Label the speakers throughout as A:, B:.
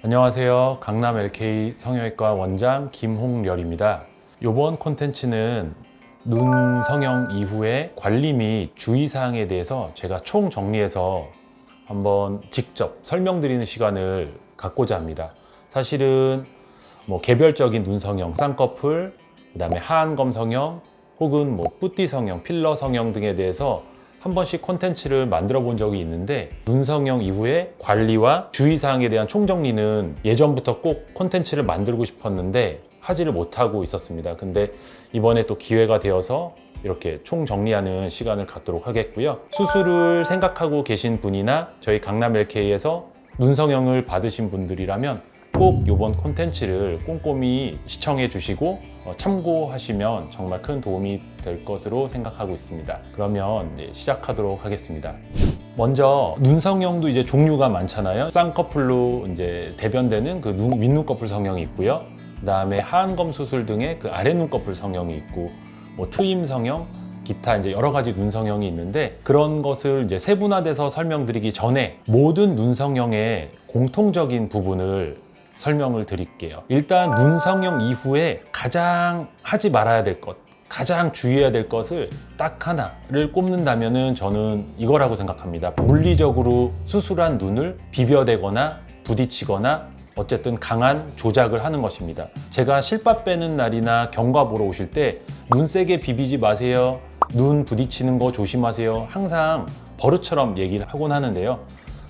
A: 안녕하세요. 강남 LK 성형외과 원장 김홍렬입니다. 이번 콘텐츠는 눈 성형 이후의 관리 및 주의사항에 대해서 제가 총 정리해서 한번 직접 설명드리는 시간을 갖고자 합니다. 사실은 개별적인 눈 성형, 쌍꺼풀, 그다음에 하안검 성형, 혹은 뿌띠 성형, 필러 성형 등에 대해서 한 번씩 콘텐츠를 만들어 본 적이 있는데, 눈 성형 이후의 관리와 주의사항에 대한 총정리는 예전부터 꼭 콘텐츠를 만들고 싶었는데 하지를 못하고 있었습니다. 근데 이번에 또 기회가 되어서 이렇게 총정리하는 시간을 갖도록 하겠고요. 수술을 생각하고 계신 분이나 저희 강남 LK에서 눈 성형을 받으신 분들이라면 꼭 이번 콘텐츠를 꼼꼼히 시청해 주시고 참고하시면 정말 큰 도움이 될 것으로 생각하고 있습니다. 그러면 시작하도록 하겠습니다. 먼저 눈 성형도 이제 종류가 많잖아요. 쌍꺼풀로 이제 대변되는 그 윗눈꺼풀 성형이 있고요. 그다음에 하안검 수술 등의 그 아랫눈꺼풀 성형이 있고, 트임 성형, 기타 이제 여러 가지 눈 성형이 있는데, 그런 것을 이제 세분화돼서 설명드리기 전에 모든 눈 성형의 공통적인 부분을 설명을 드릴게요. 일단 눈 성형 이후에 가장 하지 말아야 될 것, 가장 주의해야 될 것을 딱 하나를 꼽는다면은 저는 이거라고 생각합니다. 물리적으로 수술한 눈을 비벼대거나 부딪히거나 어쨌든 강한 조작을 하는 것입니다. 제가 실밥 빼는 날이나 경과 보러 오실 때 눈 세게 비비지 마세요, 눈 부딪히는 거 조심하세요, 항상 버릇처럼 얘기를 하곤 하는데요.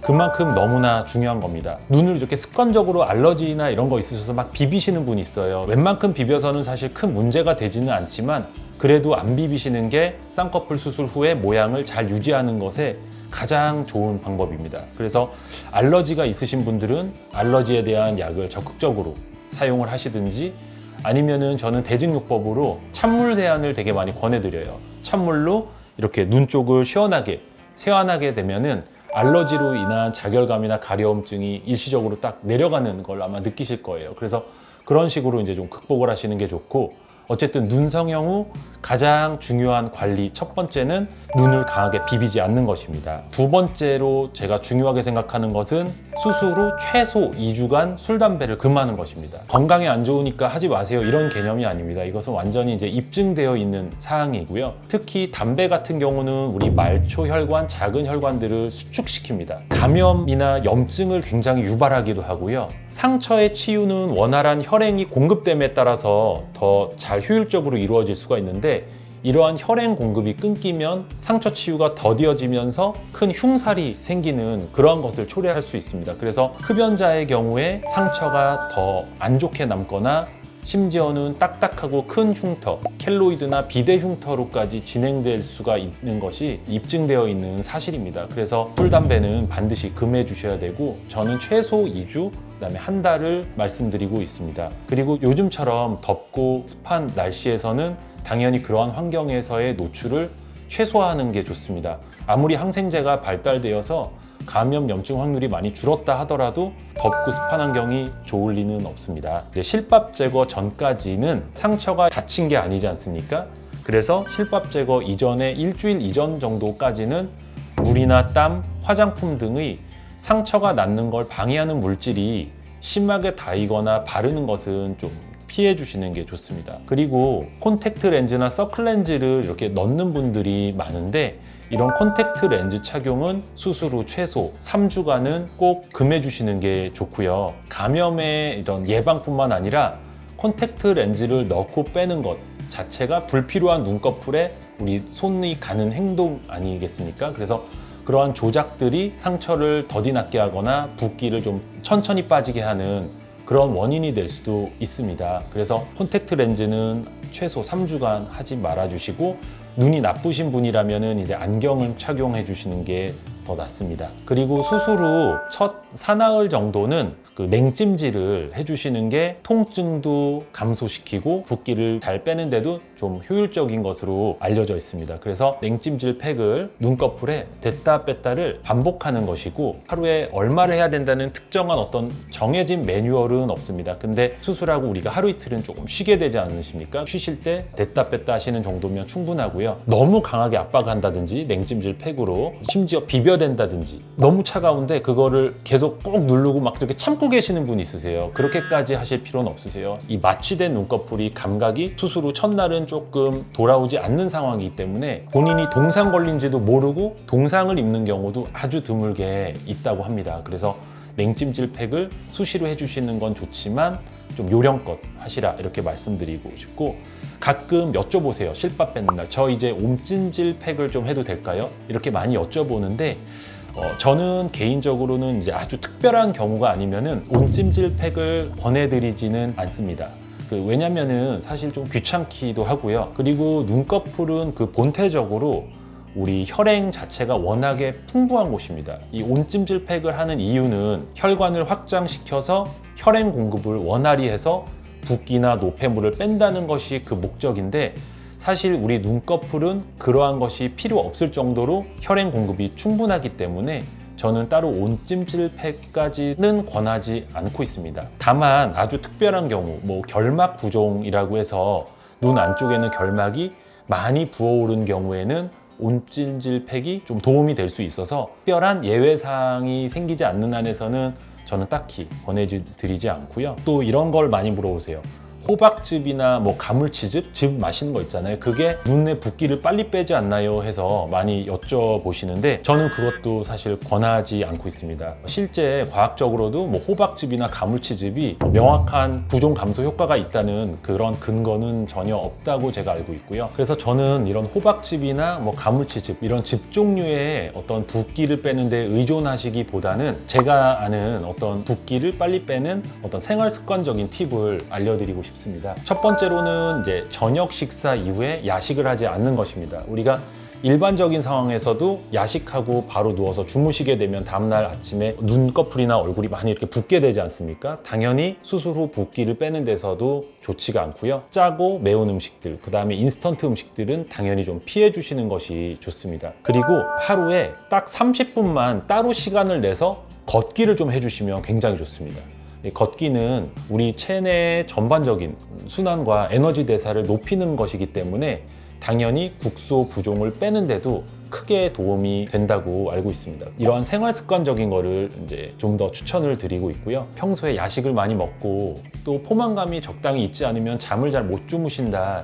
A: 그만큼 너무나 중요한 겁니다. 눈을 이렇게 습관적으로 알러지나 이런 거 있으셔서 막 비비시는 분이 있어요. 웬만큼 비벼서는 사실 큰 문제가 되지는 않지만 그래도 안 비비시는 게 쌍꺼풀 수술 후에 모양을 잘 유지하는 것에 가장 좋은 방법입니다. 그래서 알러지가 있으신 분들은 알러지에 대한 약을 적극적으로 사용을 하시든지, 아니면은 저는 대증요법으로 찬물 세안을 되게 많이 권해드려요. 찬물로 이렇게 눈 쪽을 시원하게 세안하게 되면은 알러지로 인한 자결감이나 가려움증이 일시적으로 딱 내려가는 걸 아마 느끼실 거예요. 그래서 그런 식으로 이제 좀 극복을 하시는 게 좋고, 어쨌든 눈 성형 후 가장 중요한 관리, 첫 번째는 눈을 강하게 비비지 않는 것입니다. 두 번째로 제가 중요하게 생각하는 것은 수술 후 최소 2주간 술, 담배를 금하는 것입니다. 건강에 안 좋으니까 하지 마세요, 이런 개념이 아닙니다. 이것은 완전히 이제 입증되어 있는 사항이고요. 특히 담배 같은 경우는 우리 말초 혈관, 작은 혈관들을 수축시킵니다. 감염이나 염증을 굉장히 유발하기도 하고요. 상처의 치유는 원활한 혈행이 공급됨에 따라서 더 잘 효율적으로 이루어질 수가 있는데, 이러한 혈행 공급이 끊기면 상처 치유가 더디어지면서 큰 흉살이 생기는 그러한 것을 초래할 수 있습니다. 그래서 흡연자의 경우에 상처가 더 안 좋게 남거나 심지어는 딱딱하고 큰 흉터, 켈로이드나 비대 흉터로까지 진행될 수가 있는 것이 입증되어 있는 사실입니다. 그래서 술, 담배는 반드시 금해 주셔야 되고, 저는 최소 2주, 그다음에 한 달을 말씀드리고 있습니다. 그리고 요즘처럼 덥고 습한 날씨에서는 당연히 그러한 환경에서의 노출을 최소화하는 게 좋습니다. 아무리 항생제가 발달되어서 감염, 염증 확률이 많이 줄었다 하더라도 덥고 습한 환경이 좋을 리는 없습니다. 실밥 제거 전까지는 상처가 다친 게 아니지 않습니까? 그래서 실밥 제거 이전에 일주일 이전 정도까지는 물이나 땀, 화장품 등의 상처가 낫는 걸 방해하는 물질이 심하게 닿이거나 바르는 것은 좀 피해 주시는 게 좋습니다. 그리고 콘택트 렌즈나 서클 렌즈를 이렇게 넣는 분들이 많은데, 이런 콘택트 렌즈 착용은 수술 후 최소 3주간은 꼭 금해 주시는 게 좋고요. 감염의 이런 예방뿐만 아니라 콘택트 렌즈를 넣고 빼는 것 자체가 불필요한 눈꺼풀에 우리 손이 가는 행동 아니겠습니까? 그래서 그러한 조작들이 상처를 더디 낫게 하거나 붓기를 좀 천천히 빠지게 하는 그런 원인이 될 수도 있습니다. 그래서 콘택트 렌즈는 최소 3주간 하지 말아 주시고, 눈이 나쁘신 분이라면 이제 안경을 착용해 주시는 게 더 낫습니다. 그리고 수술 후 첫 사나흘 정도는 그 냉찜질을 해주시는 게 통증도 감소시키고 붓기를 잘 빼는데도 좀 효율적인 것으로 알려져 있습니다. 그래서 냉찜질 팩을 눈꺼풀에 댔다 뺐다를 반복하는 것이고, 하루에 얼마를 해야 된다는 특정한 어떤 정해진 매뉴얼은 없습니다. 근데 수술하고 우리가 하루 이틀은 조금 쉬게 되지 않으십니까? 쉬실 때 댔다 뺐다 하시는 정도면 충분하고요. 너무 강하게 압박한다든지 냉찜질 팩으로 심지어 비벼댄다든지 너무 차가운데 그거를 계속 꼭 누르고 막 이렇게 참고 계시는 분이 있으세요. 그렇게까지 하실 필요는 없으세요. 이 마취된 눈꺼풀이 감각이 수술 후 첫날은 조금 돌아오지 않는 상황이기 때문에 본인이 동상 걸린지도 모르고 동상을 입는 경우도 아주 드물게 있다고 합니다. 그래서 냉찜질 팩을 수시로 해주시는 건 좋지만 좀 요령껏 하시라, 이렇게 말씀드리고 싶고, 가끔 여쭤보세요. 실밥 뺏는 날 저 이제 온찜질 팩을 좀 해도 될까요? 이렇게 많이 여쭤보는데 저는 개인적으로는 이제 아주 특별한 경우가 아니면은 온찜질 팩을 권해드리지는 않습니다. 왜냐면은 사실 좀 귀찮기도 하고요. 그리고 눈꺼풀은 그 본태적으로 우리 혈행 자체가 워낙에 풍부한 곳입니다. 이 온찜질 팩을 하는 이유는 혈관을 확장시켜서 혈행 공급을 원활히 해서 붓기나 노폐물을 뺀다는 것이 그 목적인데, 사실 우리 눈꺼풀은 그러한 것이 필요 없을 정도로 혈행 공급이 충분하기 때문에 저는 따로 온찜질 팩까지는 권하지 않고 있습니다. 다만 아주 특별한 경우, 결막 부종이라고 해서 눈 안쪽에는 결막이 많이 부어오른 경우에는 온찜질 팩이 좀 도움이 될 수 있어서 특별한 예외사항이 생기지 않는 한에서는 저는 딱히 권해드리지 않고요. 또 이런 걸 많이 물어보세요. 호박즙이나 가물치즙, 즙 마시는 거 있잖아요. 그게 눈의 붓기를 빨리 빼지 않나요? 해서 많이 여쭤보시는데 저는 그것도 사실 권하지 않고 있습니다. 실제 과학적으로도 호박즙이나 가물치즙이 명확한 부종 감소 효과가 있다는 그런 근거는 전혀 없다고 제가 알고 있고요. 그래서 저는 이런 호박즙이나 가물치즙, 이런 즙 종류의 어떤 붓기를 빼는 데 의존하시기보다는 제가 아는 어떤 붓기를 빨리 빼는 어떤 생활 습관적인 팁을 알려드리고 싶습니다. 첫 번째로는 이제 저녁 식사 이후에 야식을 하지 않는 것입니다. 우리가 일반적인 상황에서도 야식하고 바로 누워서 주무시게 되면 다음날 아침에 눈꺼풀이나 얼굴이 많이 이렇게 붓게 되지 않습니까? 당연히 수술 후 붓기를 빼는 데서도 좋지가 않고요. 짜고 매운 음식들, 그 다음에 인스턴트 음식들은 당연히 좀 피해 주시는 것이 좋습니다. 그리고 하루에 딱 30분만 따로 시간을 내서 걷기를 좀 해주시면 굉장히 좋습니다. 걷기는 우리 체내의 전반적인 순환과 에너지 대사를 높이는 것이기 때문에 당연히 국소 부종을 빼는데도 크게 도움이 된다고 알고 있습니다. 이러한 생활 습관적인 거를 이제 좀 더 추천을 드리고 있고요. 평소에 야식을 많이 먹고 또 포만감이 적당히 있지 않으면 잠을 잘 못 주무신다,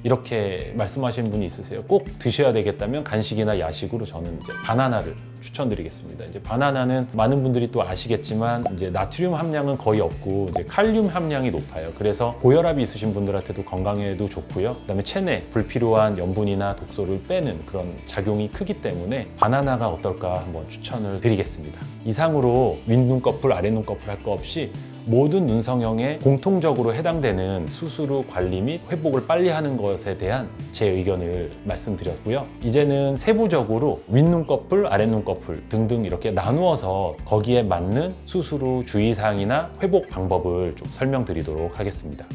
A: 이렇게 말씀하시는 분이 있으세요. 꼭 드셔야 되겠다면 간식이나 야식으로 저는 이제 바나나를 추천드리겠습니다. 이제 바나나는 많은 분들이 또 아시겠지만 이제 나트륨 함량은 거의 없고 이제 칼륨 함량이 높아요. 그래서 고혈압이 있으신 분들한테도 건강에도 좋고요. 그다음에 체내 불필요한 염분이나 독소를 빼는 그런 작용이 크기 때문에 바나나가 어떨까 한번 추천을 드리겠습니다. 이상으로 윗눈꺼풀, 아랫눈꺼풀 할 거 없이 모든 눈 성형에 공통적으로 해당되는 수술 후 관리 및 회복을 빨리 하는 것에 대한 제 의견을 말씀드렸고요. 이제는 세부적으로 윗눈꺼풀, 아랫눈꺼풀 등등 이렇게 나누어서 거기에 맞는 수술 후 주의사항이나 회복 방법을 좀 설명드리도록 하겠습니다.